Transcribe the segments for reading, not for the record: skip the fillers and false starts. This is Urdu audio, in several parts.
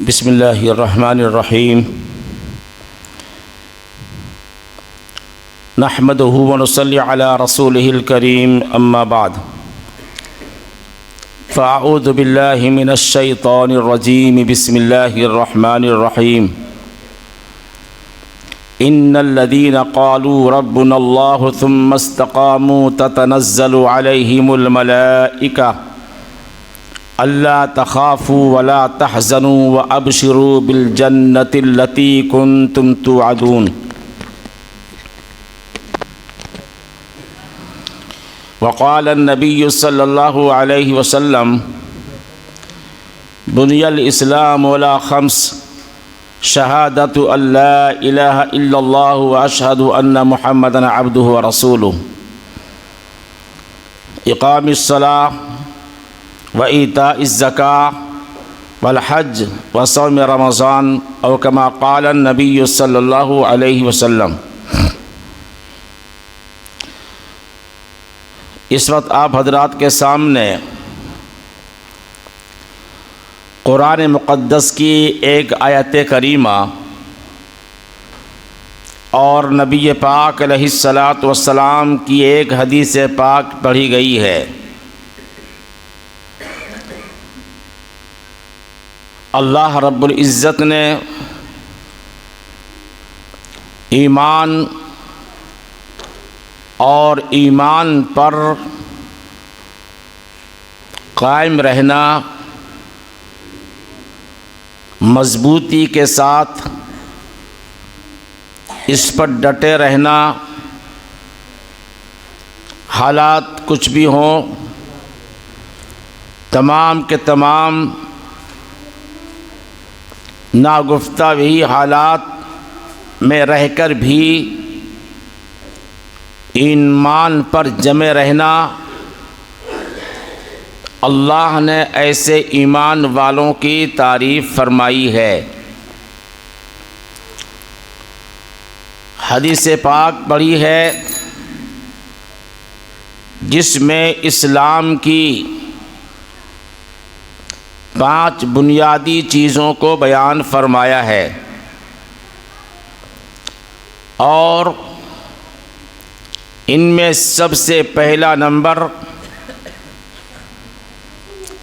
بسم اللہ الرحمن الرحیم نحمده ونصلی علی رسولہ الکریم اما بعد فاعوذ باللہ من الشیطان الرجیم بسم اللہ الرحمن الرحیم ان الذین قالوا ربنا اللہ ثم استقاموا تتنزل علیہم الملائکہ اللہ تخافوا ولا تحزنوا وابشروا بالجنة التي كنتم توعدون وقال النبي صلى الله عليه وسلم بني الإسلام على خمس شهادة أن لا إله إلا الله وأشهد أن محمدا عبده ورسوله إقام الصلاة وإيتاء الزكاة والحج وصوم رمضان أو كما قال النبي صلى الله عليه وسلم۔ اس وقت آپ حضرات کے سامنے قرآن مقدس کی ایک آیت کریمہ اور نبی پاک علیہ الصلاۃ والسلام کی ایک حدیث پاک پڑھی گئی ہے۔ اللہ رب العزت نے ایمان اور ایمان پر قائم رہنا، مضبوطی کے ساتھ اس پر ڈٹے رہنا، حالات کچھ بھی ہوں تمام کے تمام ناگفتہ وہی حالات میں رہ کر بھی ایمان پر جمے رہنا، اللہ نے ایسے ایمان والوں کی تعریف فرمائی ہے۔ حدیث پاک پڑھی ہے جس میں اسلام کی 5 بنیادی چیزوں کو بیان فرمایا ہے، اور ان میں سب سے پہلا نمبر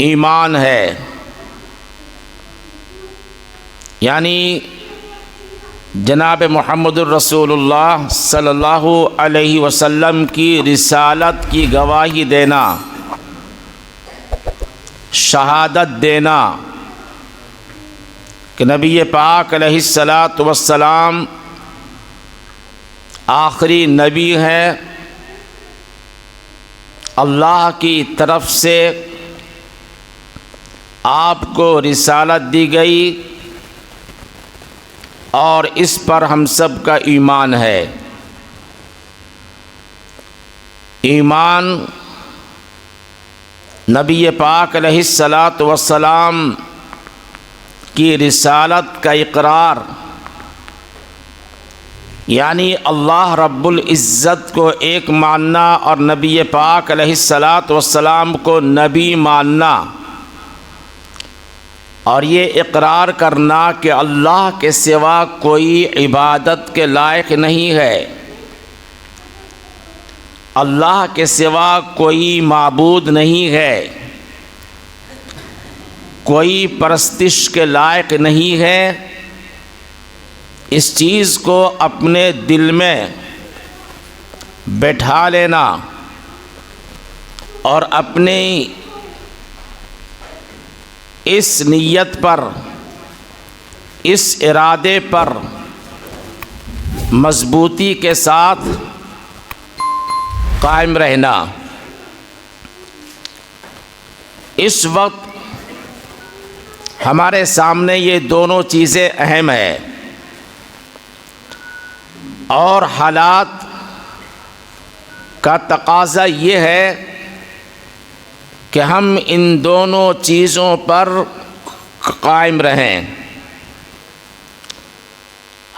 ایمان ہے، یعنی جناب محمد الرسول اللہ صلی اللہ علیہ وسلم کی رسالت کی گواہی دینا، شہادت دینا کہ نبی پاک علیہ الصلاۃ والسلام آخری نبی ہیں، اللہ کی طرف سے آپ کو رسالت دی گئی اور اس پر ہم سب کا ایمان ہے۔ ایمان نبی پاک علیہ الصلاۃ والسلام کی رسالت کا اقرار، یعنی اللہ رب العزت کو ایک ماننا اور نبی پاک علیہ الصلاۃ والسلام کو نبی ماننا، اور یہ اقرار کرنا کہ اللہ کے سوا کوئی عبادت کے لائق نہیں ہے، اللہ کے سوا کوئی معبود نہیں ہے، کوئی پرستش کے لائق نہیں ہے، اس چیز کو اپنے دل میں بٹھا لینا اور اپنی اس نیت پر، اس ارادے پر مضبوطی کے ساتھ قائم رہنا۔ اس وقت ہمارے سامنے یہ دونوں چیزیں اہم ہیں، اور حالات کا تقاضا یہ ہے کہ ہم ان دونوں چیزوں پر قائم رہیں،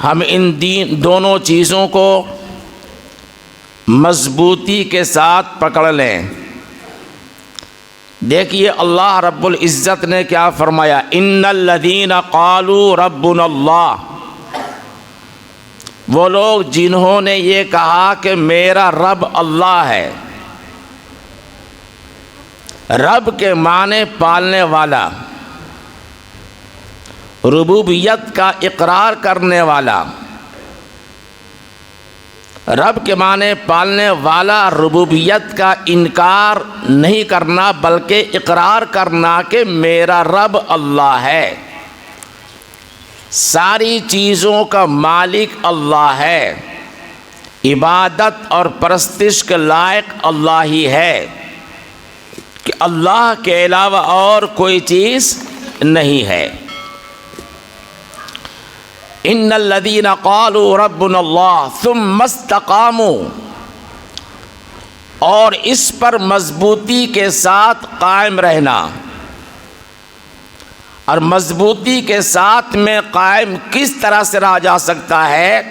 ہم ان دونوں چیزوں کو مضبوطی کے ساتھ پکڑ لیں۔ دیکھیے اللہ رب العزت نے کیا فرمایا، ان الذین قالوا ربنا اللہ، وہ لوگ جنہوں نے یہ کہا کہ میرا رب اللہ ہے۔ رب کے معنی پالنے والا، ربوبیت کا اقرار کرنے والا۔ رب کے معنی پالنے والا، ربوبیت کا انکار نہیں کرنا بلکہ اقرار کرنا کہ میرا رب اللہ ہے، ساری چیزوں کا مالک اللہ ہے، عبادت اور پرستش کے لائق اللہ ہی ہے، کہ اللہ کے علاوہ اور کوئی چیز نہیں ہے۔ ان الذین قالوا ربنا اللہ ثم استقاموا، اور اس پر مضبوطی کے ساتھ قائم رہنا۔ اور مضبوطی کے ساتھ میں قائم کس طرح سے رہا جا سکتا ہے؟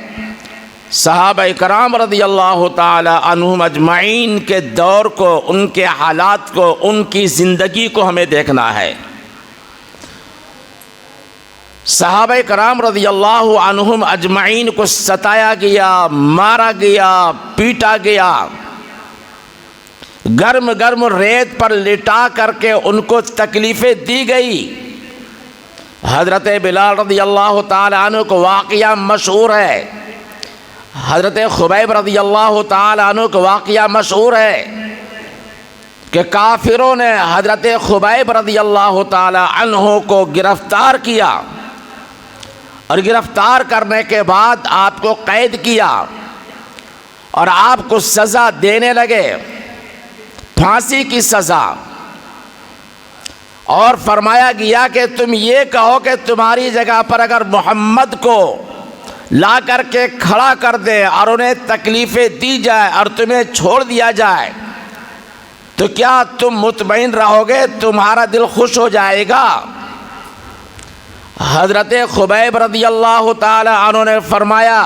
صحابہ کرام رضی اللہ تعالی عنہم اجمعین کے دور کو، ان کے حالات کو، ان کی زندگی کو ہمیں دیکھنا ہے۔ صحابہ کرام رضی اللہ عنہم اجمعین کو ستایا گیا، مارا گیا، پیٹا گیا، گرم گرم ریت پر لٹا کر کے ان کو تکلیفیں دی گئی۔ حضرت بلال رضی اللہ تعالی عنہ کو واقعہ مشہور ہے، حضرت خبیب رضی اللہ تعالی عنہ کو واقعہ مشہور ہے کہ کافروں نے حضرت خبیب رضی اللہ تعالی عنہ کو گرفتار کیا، اور گرفتار کرنے کے بعد آپ کو قید کیا اور آپ کو سزا دینے لگے، پھانسی کی سزا، اور فرمایا گیا کہ تم یہ کہو کہ تمہاری جگہ پر اگر محمد کو لا کر کے کھڑا کر دے اور انہیں تکلیفیں دی جائے اور تمہیں چھوڑ دیا جائے تو کیا تم مطمئن رہو گے؟ تمہارا دل خوش ہو جائے گا؟ حضرت خبیب رضی اللہ تعالی عنہ نے فرمایا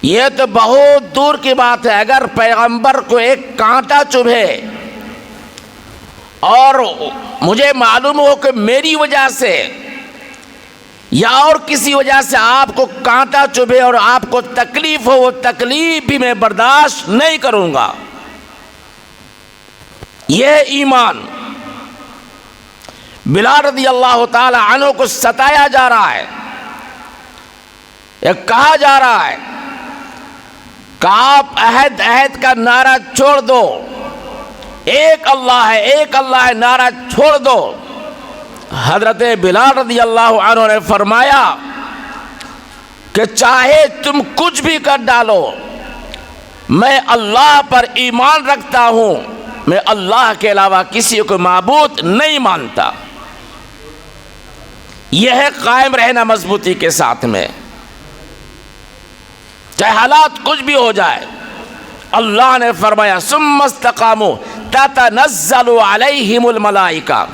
یہ تو بہت دور کی بات ہے، اگر پیغمبر کو ایک کانٹا چبھے اور مجھے معلوم ہو کہ میری وجہ سے یا اور کسی وجہ سے آپ کو کانٹا چبھے اور آپ کو تکلیف ہو، وہ تکلیف بھی میں برداشت نہیں کروں گا۔ یہ ایمان۔ بلال رضی اللہ تعالی عنہ کو ستایا جا رہا ہے، یہ کہا جا رہا ہے کہ آپ عہد عہد کا نعرہ چھوڑ دو، ایک اللہ ہے، ایک اللہ ہے، نعرہ چھوڑ دو۔ حضرت بلال رضی اللہ عنہ نے فرمایا کہ چاہے تم کچھ بھی کر ڈالو، میں اللہ پر ایمان رکھتا ہوں، میں اللہ کے علاوہ کسی کو معبود نہیں مانتا۔ یہ ہے قائم رہنا مضبوطی کے ساتھ میں، چاہے حالات کچھ بھی ہو جائے۔ اللہ نے فرمایا ثم استقاموا تتنزل علیہم الملائکہ،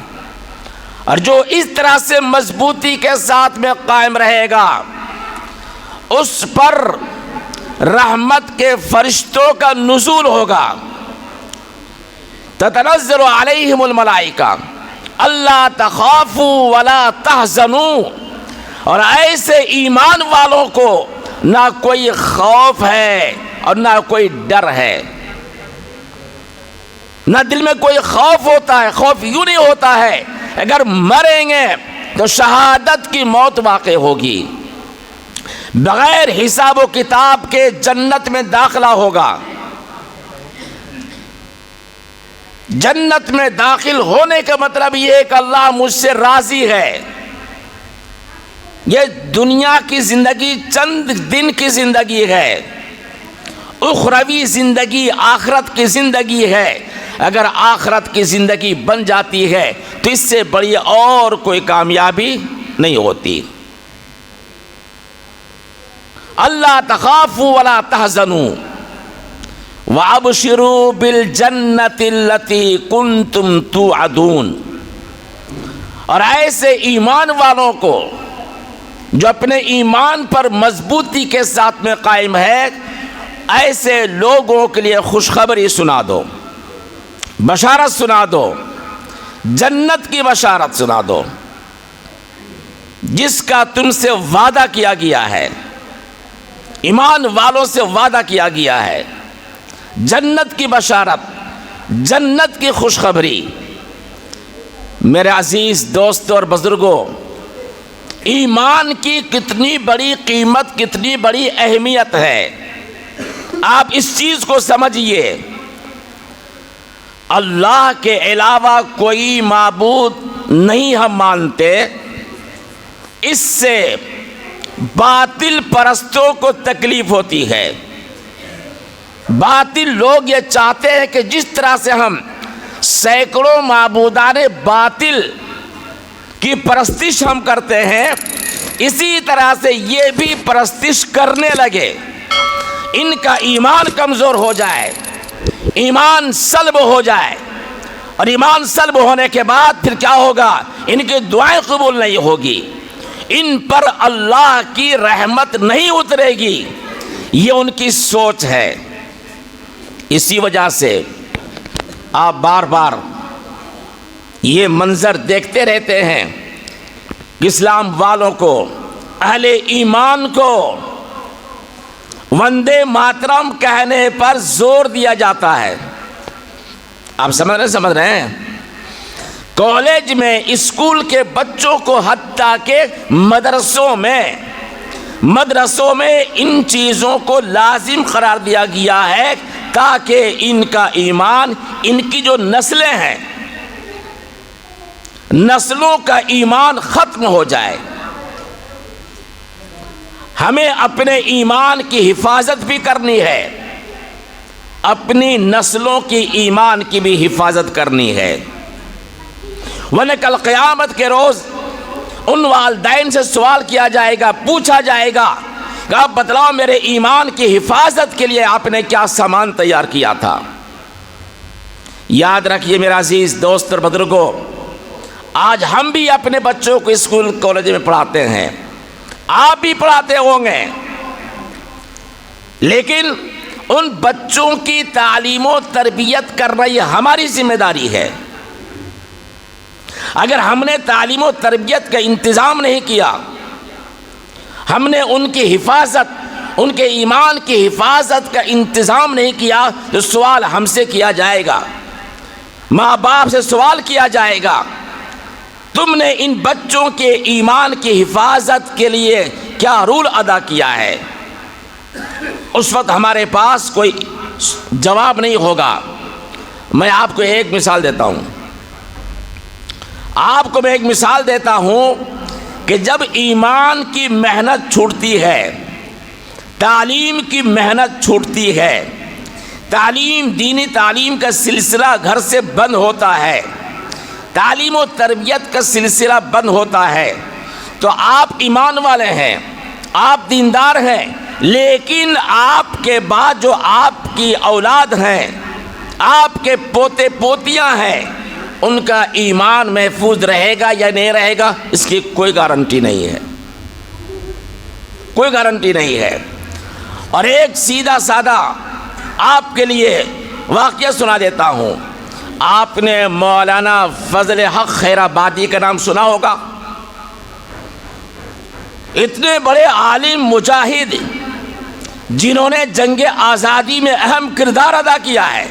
اور جو اس طرح سے مضبوطی کے ساتھ میں قائم رہے گا اس پر رحمت کے فرشتوں کا نزول ہوگا۔ تتنزل علیہم الملائکہ اللہ تخافوا ولا تحزنوا، اور ایسے ایمان والوں کو نہ کوئی خوف ہے اور نہ کوئی ڈر ہے، نہ دل میں کوئی خوف ہوتا ہے۔ خوف یوں نہیں ہوتا ہے اگر مریں گے تو شہادت کی موت واقع ہوگی، بغیر حساب و کتاب کے جنت میں داخلہ ہوگا۔ جنت میں داخل ہونے کا مطلب یہ ہے کہ اللہ مجھ سے راضی ہے۔ یہ دنیا کی زندگی چند دن کی زندگی ہے، اخروی زندگی آخرت کی زندگی ہے۔ اگر آخرت کی زندگی بن جاتی ہے تو اس سے بڑی اور کوئی کامیابی نہیں ہوتی۔ اللہ تخافوا ولا تحزنوا وَأَبْشِرُوا بِالْجَنَّةِ الَّتِي كُنْتُمْ تُوعَدُونَ، اور ایسے ایمان والوں کو جو اپنے ایمان پر مضبوطی کے ساتھ میں قائم ہے، ایسے لوگوں کے لیے خوشخبری سنا دو۔ بشارت سنا دو، جنت کی بشارت سنا دو جس کا تم سے وعدہ کیا گیا ہے، ایمان والوں سے وعدہ کیا گیا ہے، جنت کی بشارت، جنت کی خوشخبری۔ میرے عزیز دوستوں اور بزرگوں، ایمان کی کتنی بڑی قیمت، کتنی بڑی اہمیت ہے، آپ اس چیز کو سمجھیے۔ اللہ کے علاوہ کوئی معبود نہیں ہم مانتے، اس سے باطل پرستوں کو تکلیف ہوتی ہے۔ باطل لوگ یہ چاہتے ہیں کہ جس طرح سے ہم سینکڑوں معبودان باطل کی پرستش ہم کرتے ہیں، اسی طرح سے یہ بھی پرستش کرنے لگے، ان کا ایمان کمزور ہو جائے، ایمان سلب ہو جائے، اور ایمان سلب ہونے کے بعد پھر کیا ہوگا؟ ان کی دعائیں قبول نہیں ہوگی، ان پر اللہ کی رحمت نہیں اترے گی، یہ ان کی سوچ ہے۔ اسی وجہ سے آپ بار بار یہ منظر دیکھتے رہتے ہیں کہ اسلام والوں کو، اہل ایمان کو وندے ماترم کہنے پر زور دیا جاتا ہے۔ آپ سمجھ رہے ہیں؟ کالج میں، اسکول کے بچوں کو، حتیٰ کہ مدرسوں میں ان چیزوں کو لازم قرار دیا گیا ہے تاکہ ان کا ایمان، ان کی جو نسلیں ہیں، نسلوں کا ایمان ختم ہو جائے۔ ہمیں اپنے ایمان کی حفاظت بھی کرنی ہے، اپنی نسلوں کی ایمان کی بھی حفاظت کرنی ہے، ورنہ کل قیامت کے روز ان والدین سے سوال کیا جائے گا، پوچھا جائے گا کہ آپ بتلاؤ میرے ایمان کی حفاظت کے لیے آپ نے کیا سامان تیار کیا تھا۔ یاد رکھیے میرا عزیز دوست اور بزرگوں، آج ہم بھی اپنے بچوں کو اسکول کالج میں پڑھاتے ہیں، آپ بھی پڑھاتے ہوں گے، لیکن ان بچوں کی تعلیم و تربیت کرنا یہ ہماری ذمہ داری ہے۔ اگر ہم نے تعلیم و تربیت کا انتظام نہیں کیا، ہم نے ان کی حفاظت، ان کے ایمان کی حفاظت کا انتظام نہیں کیا، تو سوال ہم سے کیا جائے گا، ماں باپ سے سوال کیا جائے گا، تم نے ان بچوں کے ایمان کی حفاظت کے لیے کیا رول ادا کیا ہے؟ اس وقت ہمارے پاس کوئی جواب نہیں ہوگا۔ میں آپ کو ایک مثال دیتا ہوں، کہ جب ایمان کی محنت چھوٹتی ہے، تعلیم کی محنت چھوٹتی ہے، تعلیم، دینی تعلیم کا سلسلہ گھر سے بند ہوتا ہے، تعلیم و تربیت کا سلسلہ بند ہوتا ہے، تو آپ ایمان والے ہیں، آپ دیندار ہیں، لیکن آپ کے بعد جو آپ کی اولاد ہیں، آپ کے پوتے پوتیاں ہیں، ان کا ایمان محفوظ رہے گا یا نہیں رہے گا، اس کی کوئی گارنٹی نہیں ہے، کوئی گارنٹی نہیں ہے۔ اور ایک سیدھا سادہ آپ کے لیے واقعہ سنا دیتا ہوں۔ آپ نے مولانا فضل حق خیر آبادی کا نام سنا ہوگا، اتنے بڑے عالم مجاہد جنہوں نے جنگ آزادی میں اہم کردار ادا کیا ہے،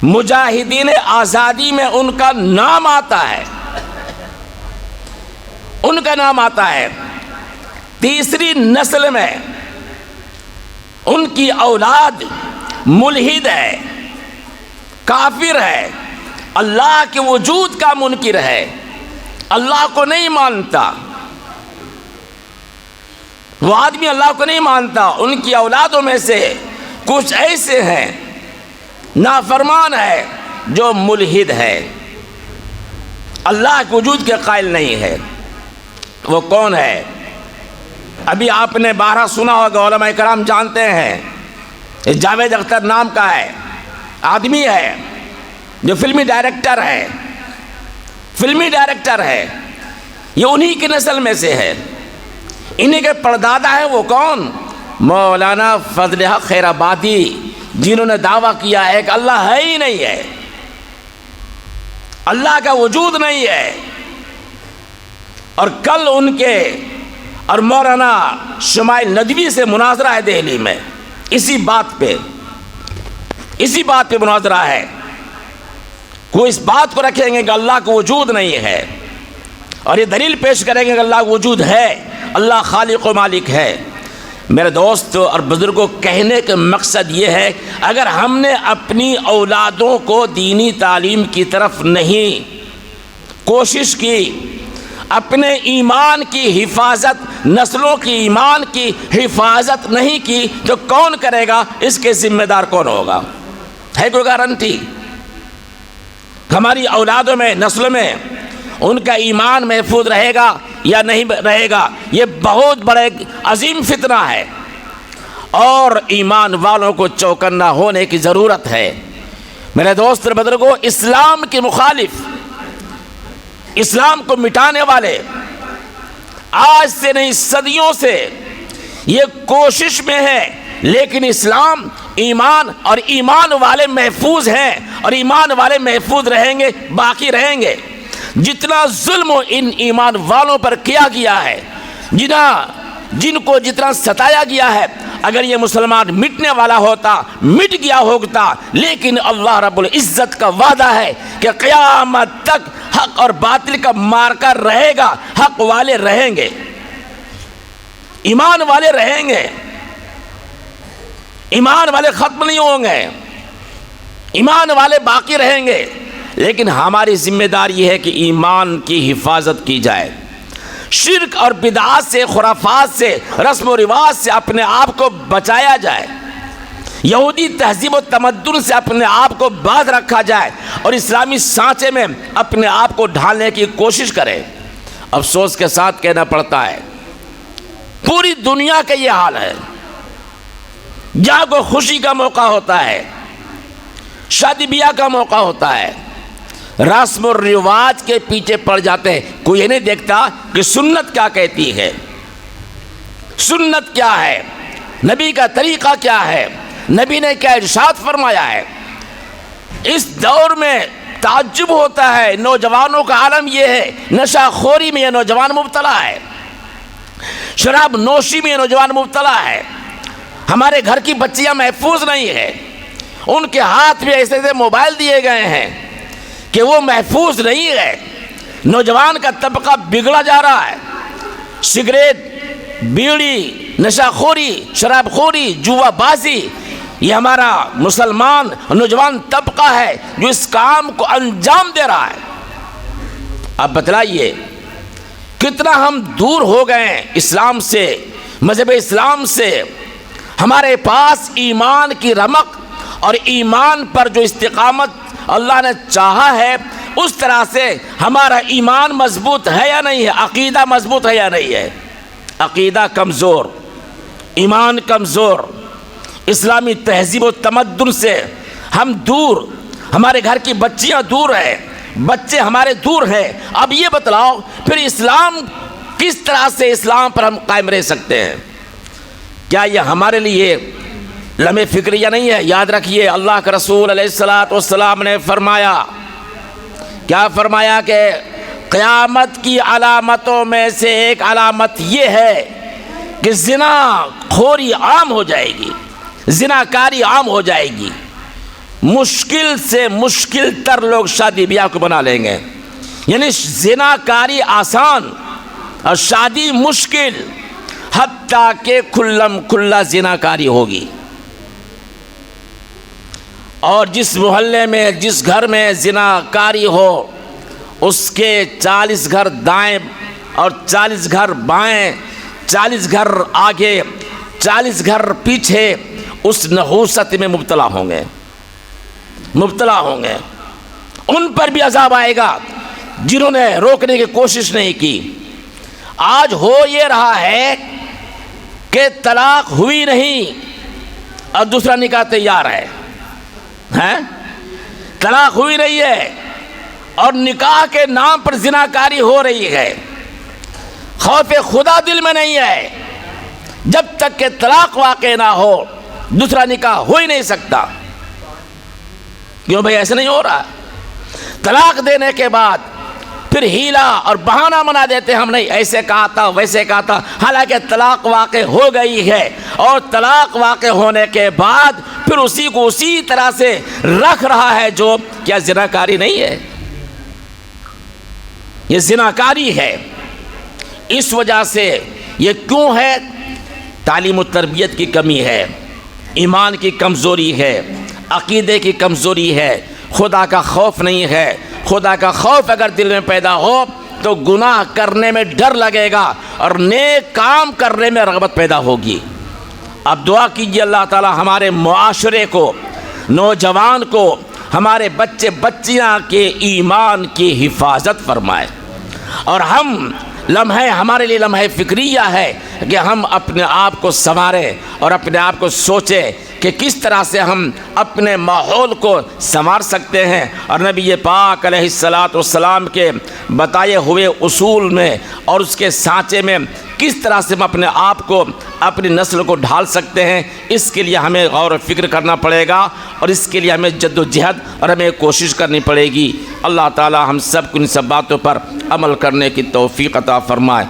مجاہدین آزادی میں ان کا نام آتا ہے، ان کا نام آتا ہے۔ تیسری نسل میں ان کی اولاد ملحد ہے، کافر ہے، اللہ کے وجود کا منکر ہے، اللہ کو نہیں مانتا، وہ آدمی اللہ کو نہیں مانتا۔ ان کی اولادوں میں سے کچھ ایسے ہیں، نافرمان ہے، جو ملحد ہے، اللہ کے وجود کے قائل نہیں ہے۔ وہ کون ہے؟ ابھی آپ نے بارہ سنا ہوگا، علماء کرام جانتے ہیں، جاوید اختر نام کا ہے، آدمی ہے جو فلمی ڈائریکٹر ہے، یہ انہی کی نسل میں سے ہے، انہی کے پردادا ہے۔ وہ کون؟ مولانا فضل حق خیر آبادی، جنہوں نے دعویٰ کیا ہے کہ اللہ ہے ہی نہیں ہے، اللہ کا وجود نہیں ہے. اور کل ان کے اور مولانا شمائل ندوی سے مناظرہ ہے دہلی میں، اسی بات پہ مناظرہ ہے. وہ اس بات کو رکھیں گے کہ اللہ کا وجود نہیں ہے، اور یہ دلیل پیش کریں گے کہ اللہ کا وجود ہے، اللہ خالق و مالک ہے. میرے دوستو اور بزرگوں، کہنے کا مقصد یہ ہے، اگر ہم نے اپنی اولادوں کو دینی تعلیم کی طرف نہیں کوشش کی، اپنے ایمان کی حفاظت، نسلوں کی ایمان کی حفاظت نہیں کی، تو کون کرے گا؟ اس کے ذمہ دار کون ہوگا؟ ہے کوئی گارنٹی ہماری اولادوں میں، نسلوں میں ان کا ایمان محفوظ رہے گا یا نہیں رہے گا؟ یہ بہت بڑا ایک عظیم فتنہ ہے، اور ایمان والوں کو چوکنا ہونے کی ضرورت ہے. میرے دوست اور بزرگوں، اسلام کے مخالف، اسلام کو مٹانے والے آج سے نہیں صدیوں سے یہ کوشش میں ہے، لیکن اسلام، ایمان اور ایمان والے محفوظ ہیں، اور ایمان والے محفوظ رہیں گے، باقی رہیں گے. جتنا ظلم ان ایمان والوں پر کیا گیا ہے، جن کو جتنا ستایا گیا ہے، اگر یہ مسلمان مٹنے والا ہوتا، مٹ گیا ہوتا. لیکن اللہ رب العزت کا وعدہ ہے کہ قیامت تک حق اور باطل کا مارکا رہے گا، حق والے رہیں گے، ایمان والے رہیں گے، ایمان والے ختم نہیں ہوں گے، ایمان والے باقی رہیں گے. لیکن ہماری ذمہ داری یہ ہے کہ ایمان کی حفاظت کی جائے، شرک اور بدعات سے، خرافات سے، رسم و رواج سے اپنے آپ کو بچایا جائے، یہودی تہذیب و تمدن سے اپنے آپ کو باز رکھا جائے، اور اسلامی سانچے میں اپنے آپ کو ڈھالنے کی کوشش کرے. افسوس کے ساتھ کہنا پڑتا ہے، پوری دنیا کا یہ حال ہے. جہاں کوئی خوشی کا موقع ہوتا ہے، شادی بیاہ کا موقع ہوتا ہے، رسم و رواج کے پیچھے پڑ جاتے ہیں. کوئی یہ نہیں دیکھتا کہ سنت کیا کہتی ہے، سنت کیا ہے، نبی کا طریقہ کیا ہے، نبی نے کیا ارشاد فرمایا ہے. اس دور میں تعجب ہوتا ہے، نوجوانوں کا عالم یہ ہے، نشہ خوری میں یہ نوجوان مبتلا ہے، شراب نوشی میں یہ نوجوان مبتلا ہے. ہمارے گھر کی بچیاں محفوظ نہیں ہیں، ان کے ہاتھ میں ایسے ایسے موبائل دیے گئے ہیں کہ وہ محفوظ نہیں ہے. نوجوان کا طبقہ بگڑا جا رہا ہے. سگریٹ، بیڑی، نشہ خوری، شراب خوری، جوا بازی، یہ ہمارا مسلمان نوجوان طبقہ ہے جو اس کام کو انجام دے رہا ہے. اب بتلائیے کتنا ہم دور ہو گئے ہیں اسلام سے، مذہب اسلام سے. ہمارے پاس ایمان کی رمق اور ایمان پر جو استقامت اللہ نے چاہا ہے، اس طرح سے ہمارا ایمان مضبوط ہے یا نہیں ہے، عقیدہ مضبوط ہے یا نہیں ہے. عقیدہ کمزور، ایمان کمزور، اسلامی تہذیب و تمدن سے ہم دور، ہمارے گھر کی بچیاں دور ہیں، بچے ہمارے دور ہیں. اب یہ بتلاؤ پھر اسلام کس طرح سے اسلام پر ہم قائم رہ سکتے ہیں؟ کیا یہ ہمارے لیے لمحہ فکریہ نہیں ہے؟ یاد رکھیے اللہ کے رسول علیہ السلام نے فرمایا، کیا فرمایا کہ قیامت کی علامتوں میں سے ایک علامت یہ ہے کہ زنا خوری عام ہو جائے گی، زنا کاری عام ہو جائے گی. مشکل سے مشکل تر لوگ شادی بیاہ کو بنا لیں گے، یعنی زنا کاری آسان اور شادی مشکل، حتیٰ کہ کھلم کھلا زنا کاری ہوگی. اور جس محلے میں، جس گھر میں زنا کاری ہو، اس کے 40 گھر دائیں اور 40 گھر بائیں، 40 گھر آگے، 40 گھر پیچھے اس نحوست میں مبتلا ہوں گے، مبتلا ہوں گے. ان پر بھی عذاب آئے گا جنہوں نے روکنے کی کوشش نہیں کی. آج ہو یہ رہا ہے کہ طلاق ہوئی نہیں اور دوسرا نکاح تیار ہے، طلاق ہوئی نہیں ہے اور نکاح کے نام پر زناکاری ہو رہی ہے. خوف خدا دل میں نہیں ہے. جب تک کہ طلاق واقع نہ ہو دوسرا نکاح ہو ہی نہیں سکتا. کیوں بھائی ایسا نہیں ہو رہا؟ طلاق دینے کے بعد پھر ہیلا اور بہانہ بنا دیتے ہیں، ہم نہیں ایسے کہا تھا ویسے کہا تھا، حالانکہ طلاق واقع ہو گئی ہے، اور طلاق واقع ہونے کے بعد پھر اسی کو اسی طرح سے رکھ رہا ہے جو کیا زناکاری نہیں ہے؟ یہ زناکاری ہے۔ اس وجہ سے یہ کیوں ہے؟ تعلیم و تربیت کی کمی ہے، ایمان کی کمزوری ہے، عقیدے کی کمزوری ہے، خدا کا خوف نہیں ہے۔ خدا کا خوف اگر دل میں پیدا ہو تو گناہ کرنے میں ڈر لگے گا اور نیک کام کرنے میں رغبت پیدا ہوگی۔ اب دعا کیجیے اللہ تعالی ہمارے معاشرے کو، نوجوان کو، ہمارے بچے بچیاں کے ایمان کی حفاظت فرمائے، اور ہم لمحے ہمارے لیے لمحے فکریہ ہے کہ ہم اپنے آپ کو سنواریں اور اپنے آپ کو سوچیں کہ کس طرح سے ہم اپنے ماحول کو سنوار سکتے ہیں، اور نبی پاک علیہ السلام کے بتائے ہوئے اصول میں اور اس کے سانچے میں کس طرح سے ہم اپنے آپ کو، اپنی نسل کو ڈھال سکتے ہیں۔ اس کے لیے ہمیں غور و فکر کرنا پڑے گا، اور اس کے لیے ہمیں جد و جہد اور ہمیں کوشش کرنی پڑے گی۔ اللہ تعالی ہم سب کو ان سب باتوں پر عمل کرنے کی توفیق عطا فرمائے۔